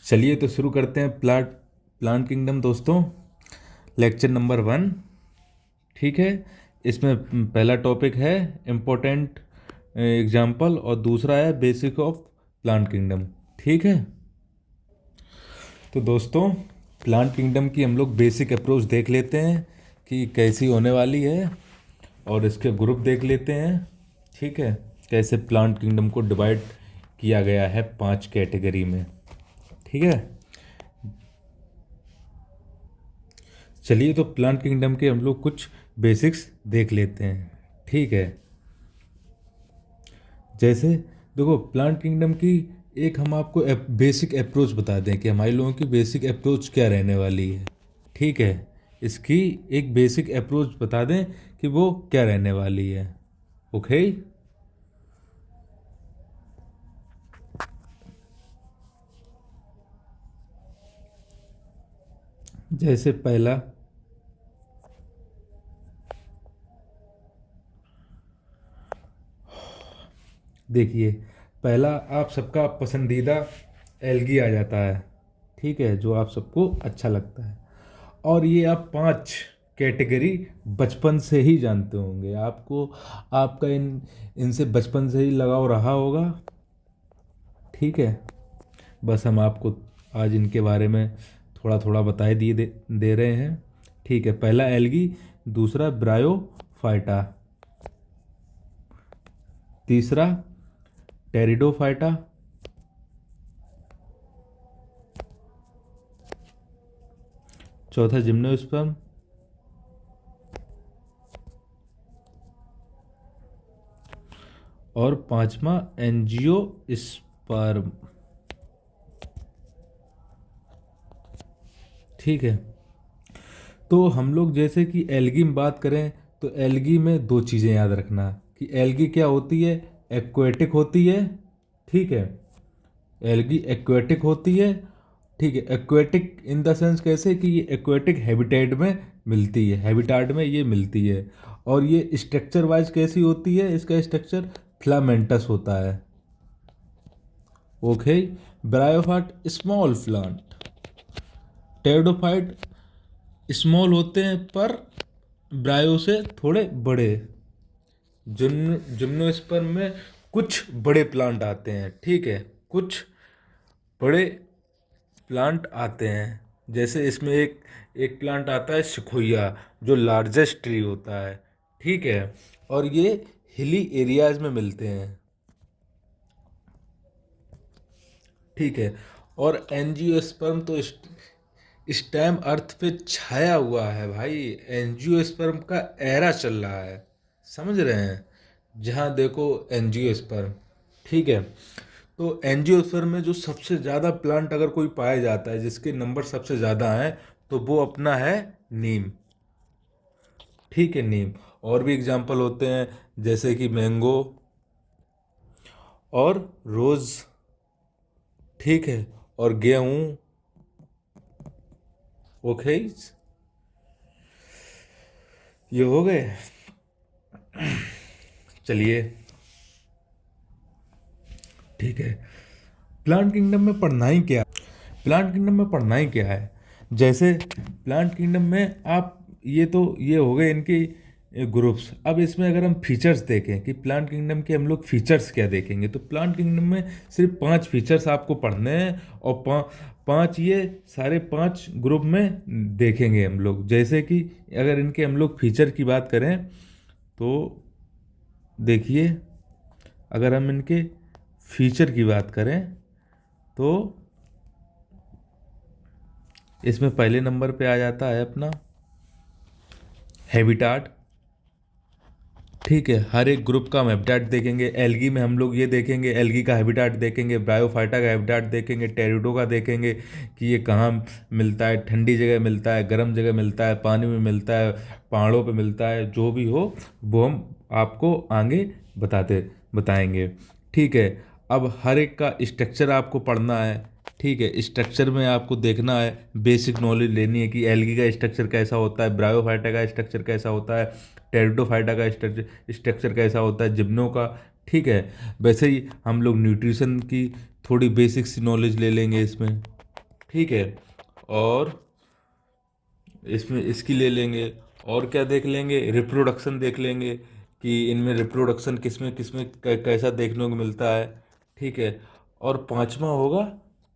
चलिए तो शुरू करते हैं प्लांट किंगडम दोस्तों। Lecture number 1। ठीक है। इसमें पहला टॉपिक है इम्पोर्टेंट एग्जाम्पल और दूसरा है बेसिक ऑफ प्लांट किंगडम। ठीक है। तो दोस्तों प्लांट किंगडम की हम लोग बेसिक अप्रोच देख लेते हैं कि कैसी होने वाली है, और इसके ग्रुप देख लेते हैं। ठीक है। कैसे प्लांट किंगडम को डिवाइड किया गया है 5 कैटेगरी में। ठीक है। चलिए तो प्लांट किंगडम के हम लोग कुछ बेसिक्स देख लेते हैं। ठीक है। जैसे देखो प्लांट किंगडम की एक हम आपको बेसिक अप्रोच बता दें कि हमारे लोगों की बेसिक अप्रोच क्या रहने वाली है। ठीक है। इसकी एक बेसिक अप्रोच बता दें कि वो क्या रहने वाली है। ओके। जैसे पहला देखिए, पहला आप सबका पसंदीदा एल्गी आ जाता है। ठीक है। जो आप सबको अच्छा लगता है, और ये आप 5 कैटेगरी बचपन से ही जानते होंगे। आपको आपका इनसे बचपन से ही लगाव रहा होगा। ठीक है। बस हम आपको आज इनके बारे में थोड़ा थोड़ा बताए दे रहे हैं। ठीक है। पहला एल्गी, दूसरा ब्रायोफाइटा, तीसरा टेरिडोफाइटा, चौथा जिम्नोस्पर्म, और पांचवा एंजियोस्पर्म। ठीक है। तो हम लोग जैसे कि एल्गी में बात करें तो एल्गी में 2 चीज़ें याद रखना कि एल्गी क्या होती है। एक्वेटिक होती है। ठीक है। एल्गी एक्वेटिक होती है। ठीक है। एक्वेटिक इन द सेंस कैसे कि ये एक्वेटिक हैबिटेट में मिलती है, हैबिटाट में ये मिलती है। और ये स्ट्रक्चर वाइज कैसी होती है, इसका स्ट्रक्चर फिलामेंटस होता है। Okay. Bryophyte small plant, pteridophyte small होते हैं पर ब्रायो से थोड़े बड़े। जिम्नोस्पर्म में कुछ बड़े प्लांट आते हैं। ठीक है। कुछ बड़े प्लांट आते हैं। जैसे इसमें एक एक प्लांट आता है सिकोया, जो लार्जेस्ट ट्री होता है। ठीक है। और ये हिली एरियाज में मिलते हैं। ठीक है। और एंजियोस्पर्म तो इस टाइम अर्थ पे छाया हुआ है भाई। एंजियोस्पर्म का एरा चल रहा है, समझ रहे हैं। जहाँ देखो एंजियोस्पर्म। ठीक है। तो एंजियोस्पर्म में जो सबसे ज़्यादा प्लांट अगर कोई पाया जाता है, जिसके नंबर सबसे ज़्यादा हैं, तो वो अपना है नीम। ठीक है। नीम। और भी एग्जाम्पल होते हैं जैसे कि मैंगो और रोज़। ठीक है। और गेहूँ। ओके। ये हो गए। चलिए। ठीक है। प्लांट किंगडम में पढ़ना ही क्या, प्लांट किंगडम में पढ़ना ही क्या है। जैसे प्लांट किंगडम में आप ये हो गए इनके ग्रुप्स। अब इसमें अगर हम फीचर्स देखें कि प्लांट किंगडम के हम लोग फीचर्स क्या देखेंगे, तो प्लांट किंगडम में सिर्फ 5 फीचर्स आपको पढ़ने हैं, और पांच ये सारे 5 ग्रुप में देखेंगे हम लोग। जैसे कि अगर इनके हम लोग फीचर की बात करें तो देखिए, अगर हम इनके फीचर की बात करें तो इसमें पहले नंबर पे आ जाता है अपना हैबिटाट। ठीक है। हर एक ग्रुप का हम हैबिटाट देखेंगे। एल्गी में हम लोग ये देखेंगे, एल्गी का हैबिटाट देखेंगे, ब्रायोफाइटा का हैबिटाट देखेंगे, टेरिडो का देखेंगे कि ये कहाँ मिलता है। ठंडी जगह मिलता है, गर्म जगह मिलता है, पानी में मिलता है, पहाड़ों पे मिलता है, जो भी हो वो हम आपको आगे बताएंगे। ठीक है। अब हर एक का स्ट्रक्चर आपको पढ़ना है। ठीक है। स्ट्रक्चर में आपको देखना है, बेसिक नॉलेज लेनी है कि एल्गी का स्ट्रक्चर कैसा होता है, ब्रायोफाइटा का स्ट्रक्चर कैसा होता है, टेरिडोफाइटा का स्ट्रक्चर कैसा होता है, जिम्नो का। ठीक है। वैसे ही हम लोग न्यूट्रिशन की थोड़ी बेसिक सी नॉलेज ले लेंगे इसमें। ठीक है। और इसमें इसकी ले लेंगे। और क्या देख लेंगे, रिप्रोडक्शन देख लेंगे कि इनमें रिप्रोडक्शन किसमें किसमें कैसा देखने को मिलता है। ठीक है। और पांचवा होगा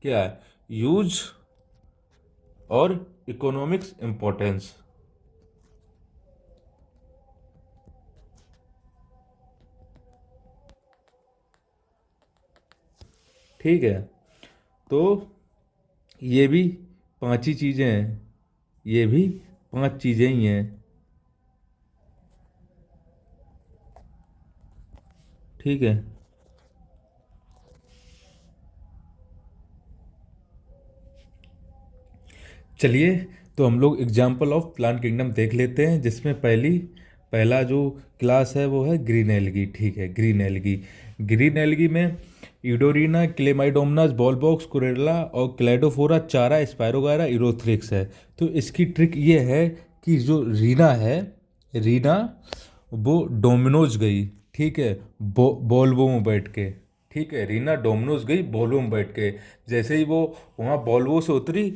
क्या, यूज और इकोनॉमिक्स इम्पोर्टेंस। ठीक है। तो ये भी पांच ही चीज़ें हैं, ये भी पांच चीज़ें ही हैं। ठीक है। चलिए, तो हम लोग एग्जाम्पल ऑफ प्लांट किंगडम देख लेते हैं, जिसमें पहला जो क्लास है वो है ग्रीन एल्गी। ठीक है, ग्रीन एल्गी। ग्रीन एल्गी में यूडोरिना, क्लेमाइडोमनास, बॉलबॉक्स, कुरेला और क्लेडोफोरा, चारा, स्पायरोगारा, इरोथ्रिक्स है। तो इसकी ट्रिक ये है कि जो रीना है, रीना वो डोमिनोज गई। ठीक है, बॉल्वो में बैठ के। ठीक है, रीना डोमिनोज गई बॉल्वो में बैठ के। जैसे ही वो वहाँ बॉल्वो से उतरी,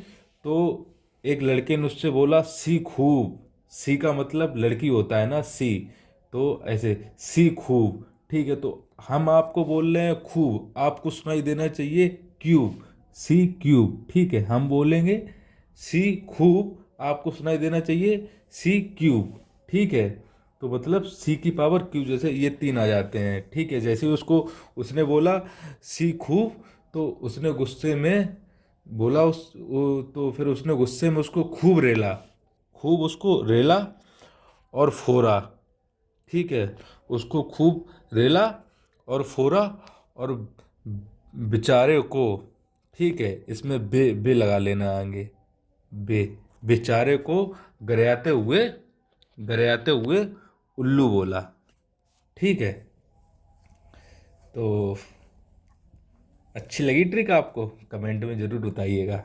तो एक लड़के ने उससे बोला सी खूब। सी का मतलब लड़की होता है ना, सी। तो ऐसे सी खूब। ठीक है, तो हम आपको बोल रहे हैं खूब, आपको सुनाई देना चाहिए क्यूब, सी क्यूब। ठीक है, हम बोलेंगे सी खूब, आपको सुनाई देना चाहिए सी क्यूब। ठीक है, तो मतलब सी की पावर क्यूब, जैसे ये तीन आ जाते हैं। ठीक है, जैसे ही उसको उसने बोला सी खूब, तो उसने गुस्से में बोला तो फिर उसने गुस्से में उसको खूब रेला, खूब उसको रेला और फोड़ा। ठीक है, उसको खूब रेला और फोड़ा। और बेचारे को, ठीक है, इसमें बे लगा लेना आगे, बे, बेचारे को गरियाते हुए उल्लू बोला। ठीक है। तो अच्छी लगी ट्रिक आपको, कमेंट में ज़रूर बताइएगा,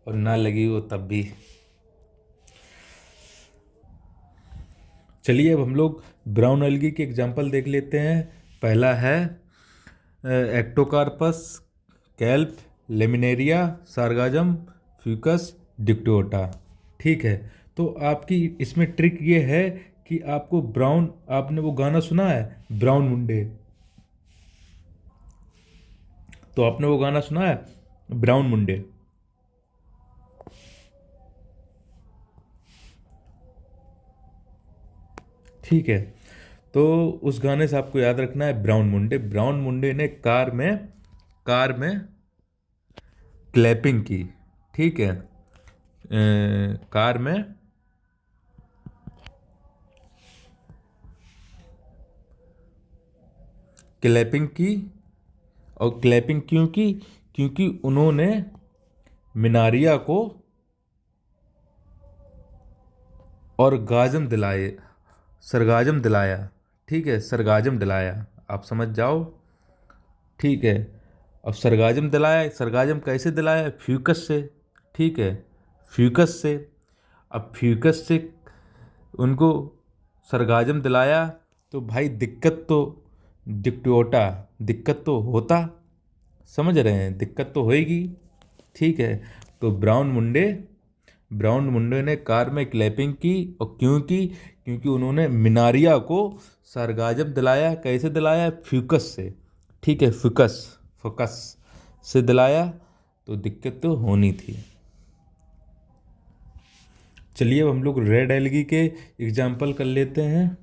और ना लगी हो तब भी। चलिए, अब हम लोग ब्राउन एल्गी के एग्जाम्पल देख लेते हैं। पहला है Ectocarpus, kelp, Laminaria, Sargassum, Fucus, Dictyota. ठीक है, तो आपकी इसमें ट्रिक ये है कि आपको ब्राउन, आपने वो गाना सुना है ब्राउन मुंडे, तो आपने वो गाना सुना है ब्राउन मुंडे। ठीक है, तो उस गाने से आपको याद रखना है ब्राउन मुंडे। ब्राउन मुंडे ने कार में क्लैपिंग की। ठीक है, कार में क्लैपिंग की। और क्लैपिंग क्यों की, क्योंकि उन्होंने मिनारिया को और गाजम दिलाए, सरगाजम दिलाया। ठीक है, सरगाजम दिलाया, आप समझ जाओ। ठीक है, अब सरगाजम दिलाया, सरगाजम कैसे दिलाया, फ्यूकस से। ठीक है, फ्यूकस से। अब फ्यूकस से उनको सरगाजम दिलाया, तो भाई दिक्कत तो, डिक्टोटा, दिक्कत तो होता, समझ रहे हैं, दिक्कत तो होएगी। ठीक है, तो ब्राउन मुंडे ने कार में क्लैपिंग की। और क्यों की, क्योंकि उन्होंने मिनारिया को सरगाजम दिलाया। कैसे दिलाया, फ्यूकस से। ठीक है, फ्यूकस, फोकस से दिलाया, तो दिक्कत तो होनी थी। चलिए, अब हम लोग रेड एल्गी के एग्जाम्पल कर लेते हैं।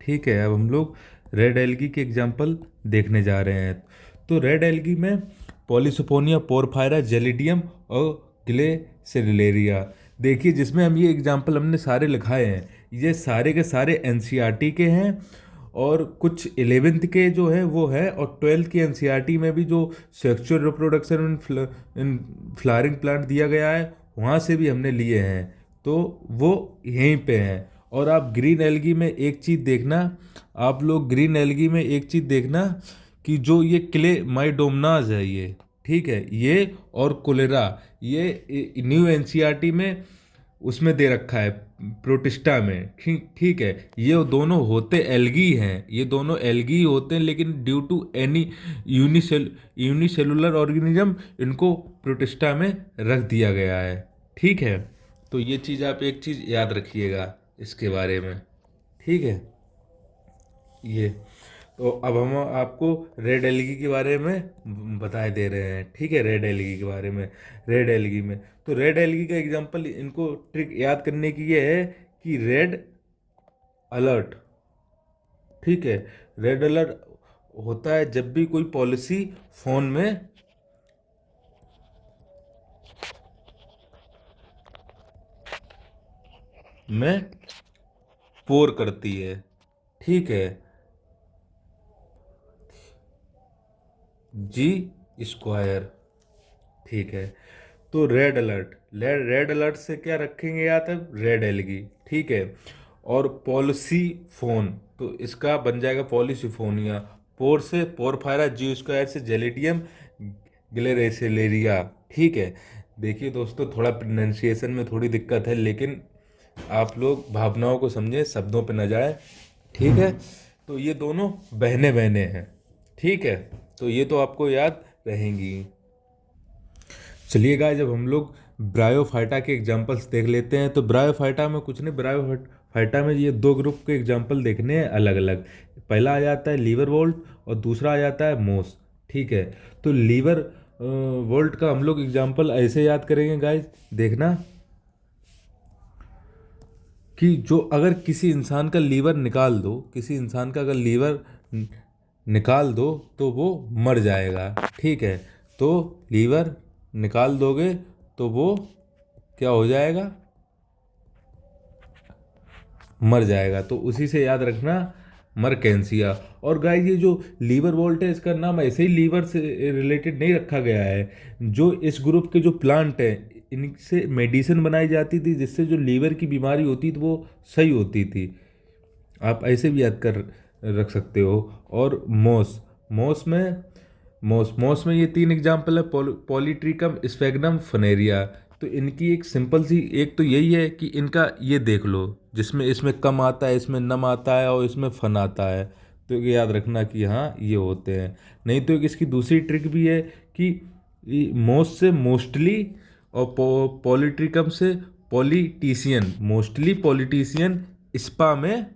ठीक है, अब हम लोग रेड एल्गी के एग्जाम्पल देखने जा रहे हैं। तो रेड एल्गी में पॉलीसोपोनिया पोरफायरा, जेलिडियम और ग्लेसेरिलेरिया। देखिए, जिसमें हम ये एग्जाम्पल हमने सारे लिखाए हैं, ये सारे के सारे एनसीईआरटी के हैं। और कुछ 11th के जो है वो है, और 12th की एनसीईआरटी में भी जो sexual reproduction in flowering plant दिया गया है, वहाँ से भी हमने लिए हैं। तो वो यहीं पे हैं। और आप ग्रीन एल्गी में एक चीज़ देखना, आप लोग ग्रीन एल्गी में एक चीज़ देखना कि जो ये क्ले माइडोमनाज है ये, ठीक है, ये और कोलेरा, ये न्यू एनसीईआरटी में उसमें दे रखा है, प्रोटिस्टा में। ठीक ठीक है, ये दोनों होते एल्गी हैं, ये दोनों एल्गी होते हैं, लेकिन due to any unicellular organism इनको प्रोटिस्टा में रख दिया गया है। ठीक है, तो ये चीज़ आप एक चीज़ याद रखिएगा इसके बारे में। ठीक है, ये तो अब हम आपको रेड एलगी के बारे में बताए दे रहे हैं। ठीक है, रेड एलगी के बारे में। रेड एलगी में तो रेड एलगी का एग्जांपल, इनको ट्रिक याद करने की ये है कि रेड अलर्ट। ठीक है, रेड अलर्ट होता है जब भी कोई पॉलिसी फोन में पोर करती है। ठीक है, जी स्क्वायर। ठीक है, तो रेड अलर्ट, रेड अलर्ट से क्या रखेंगे याद है, रेड एलगी। ठीक है, और पॉलिसी फोन, तो इसका बन जाएगा पॉलिसी फोनिया। पोर से पोरफायरा, जी स्क्वायर से जेलिडियम ग्लेरेसिलेरिया। ठीक है, देखिए दोस्तों, थोड़ा प्रोनाउंसिएशन में थोड़ी दिक्कत है, लेकिन आप लोग भावनाओं को समझें, शब्दों पे न जाए। ठीक है, तो ये दोनों बहने बहने हैं। ठीक है, तो ये तो आपको याद रहेंगी। चलिए गाइस, जब हम लोग ब्रायोफाइटा के एग्जांपल्स देख लेते हैं, तो ब्रायोफाइटा में कुछ नहीं, ब्रायोफाइटा में ये दो ग्रुप के एग्जांपल देखने हैं अलग अलग। पहला आ जाता है लीवर वोल्ट और दूसरा आ जाता है मोस। ठीक है, तो लीवर वोल्ट का हम लोग एग्जांपल ऐसे याद करेंगे गाइस, देखना कि जो अगर किसी इंसान का लीवर निकाल दो, किसी इंसान का अगर लीवर निकाल दो तो वो मर जाएगा। ठीक है, तो लीवर निकाल दोगे तो वो क्या हो जाएगा, मर जाएगा। तो उसी से याद रखना, मरकेंसिया। और गाइस, ये जो लीवर वोल्ट है, इसका नाम ऐसे ही लीवर से रिलेटेड नहीं रखा गया है। जो इस ग्रुप के जो प्लांट है, इनसे मेडिसिन बनाई जाती थी, जिससे जो लीवर की बीमारी होती थी वो सही होती थी। आप ऐसे भी याद कर रख सकते हो। और मोस, मोस में मोस में ये तीन एग्जाम्पल है, पॉलीट्रिकम, स्फेगनम, फनेरिया। तो इनकी एक सिंपल सी एक तो यही है कि इनका ये देख लो, जिसमें इसमें कम आता है, इसमें नम आता है और इसमें फन आता है। तो ये याद रखना कि हाँ ये होते हैं। नहीं तो एक इसकी दूसरी ट्रिक भी है कि मोस्ट से मोस्टली और पॉलिट्रिकम से पॉलिटिशियन, मोस्टली पॉलिटिशियन स्पा में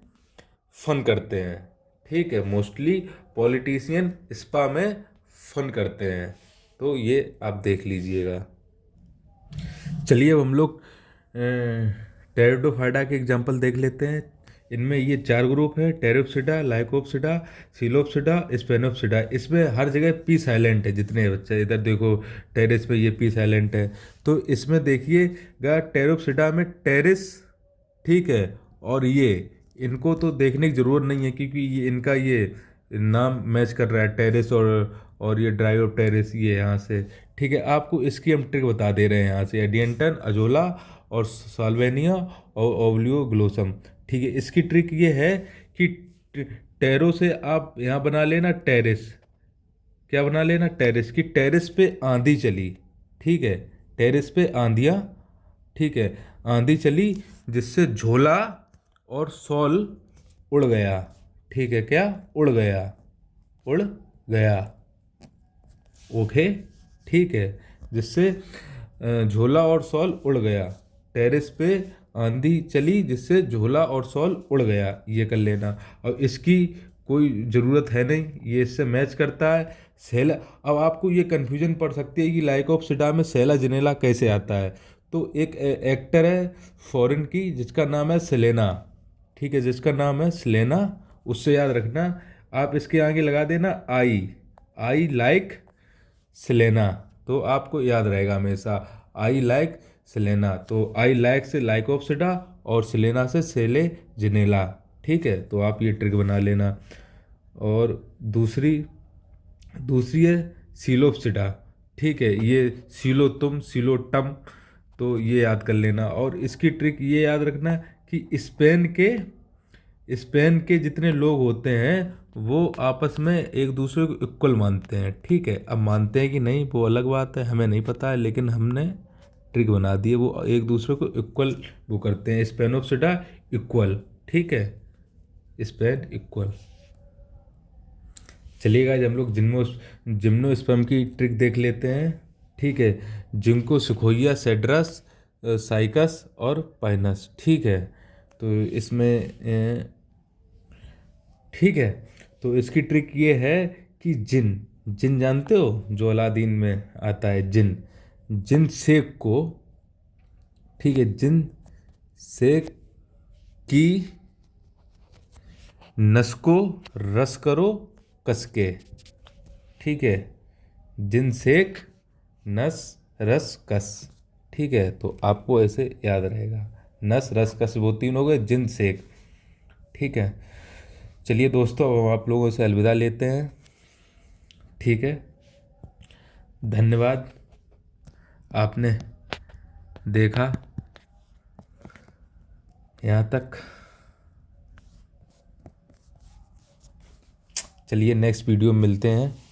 फन करते हैं। ठीक है, मोस्टली पॉलिटिशियन स्पा में फन करते हैं। तो ये आप देख लीजिएगा। चलिए, अब हम लोग टेरिडोफाइटा के एग्जांपल देख लेते हैं। इनमें ये चार ग्रुप है, टेरिप्सिडा, लाइकोप्सिडा, सिलोप्सिडा, स्पेनोप्सिडा। इसमें हर जगह पी साइलेंट है, जितने बच्चे इधर देखो, टेरिस पे ये पी साइलेंट है। तो इसमें देखिएगा टेरिप्सिडा में टेरिस। ठीक है, और ये इनको तो देखने की ज़रूरत नहीं है, क्योंकि ये इनका ये नाम मैच कर रहा है, टेरिस और ये ड्राइव टेरिस, ये यहाँ से। ठीक है, आपको इसकी हम ट्रिक बता दे रहे हैं यहाँ से, एडियंटन, अजोला और साल्वेनिया और ओवलियोग्लोसम। ठीक है, इसकी ट्रिक ये है कि टेरो से आप यहाँ बना लेना टेरिस। क्या बना लेना, टेरिस की, टेरिस पे आंधी चली। ठीक है, टेरिस पे आंधियाँ। ठीक है, आंधी चली जिससे झोला और सॉल उड़ गया। ठीक है, क्या उड़ गया, उड़ गया। ओके, ठीक है, जिससे झोला और सॉल उड़ गया। टेरिस पे आंधी चली जिससे झोला और सॉल उड़ गया, ये कर लेना। और इसकी कोई ज़रूरत है नहीं, ये इससे मैच करता है। सेला, अब आपको ये कन्फ्यूजन पड़ सकती है कि लाइकोप्सिडा में सेला जिनेला कैसे आता है। तो एक एक्टर है फॉरेन की जिसका नाम है सेलेना। ठीक है, जिसका नाम है सेलेना, उससे याद रखना। आप इसके आगे लगा देना आई, आई लाइक सेलेना, तो आपको याद रहेगा हमेशा, आई लाइक सेलेना। तो आई लाइक से लाइकोप्सिडा और सेलेना से सेले जिनेला। ठीक है, तो आप ये ट्रिक बना लेना। और दूसरी दूसरी है सीलोप्सिडा। ठीक है, ये सीलोतुम, सीलोटम, तो ये याद कर लेना। और इसकी ट्रिक ये याद रखना कि स्पेन के जितने लोग होते हैं वो आपस में एक दूसरे को इक्वल मानते हैं। ठीक है, अब मानते हैं कि नहीं वो अलग बात है, हमें नहीं पता है, लेकिन हमने ट्रिक बना दी है, वो एक दूसरे को इक्वल वो करते हैं, स्पेनोप्सिडा इक्वल, ठीक है, स्पेन इक्वल। चलिए गाइस हम लोग जिम्नोस्पर्म की ट्रिक देख लेते हैं, ठीक है। जिंको, सिकोइया, सेड्रस, साइकस और पाइनस, ठीक है। तो इसमें ठीक है, तो इसकी ट्रिक ये है कि जिन जिन जानते हो, जो अलादीन में आता है जिन, जिन शेख को, ठीक है, जिन शेख की नस को रस करो कस के, ठीक है, जिन शेख नस रस कस, ठीक है। तो आपको ऐसे याद रहेगा, नस रस कस वो तीन हो गए, जिन शेख, ठीक है। चलिए दोस्तों अब हम आप लोगों से अलविदा लेते हैं, ठीक है। धन्यवाद, आपने देखा यहाँ तक। चलिए नेक्स्ट वीडियो में मिलते हैं।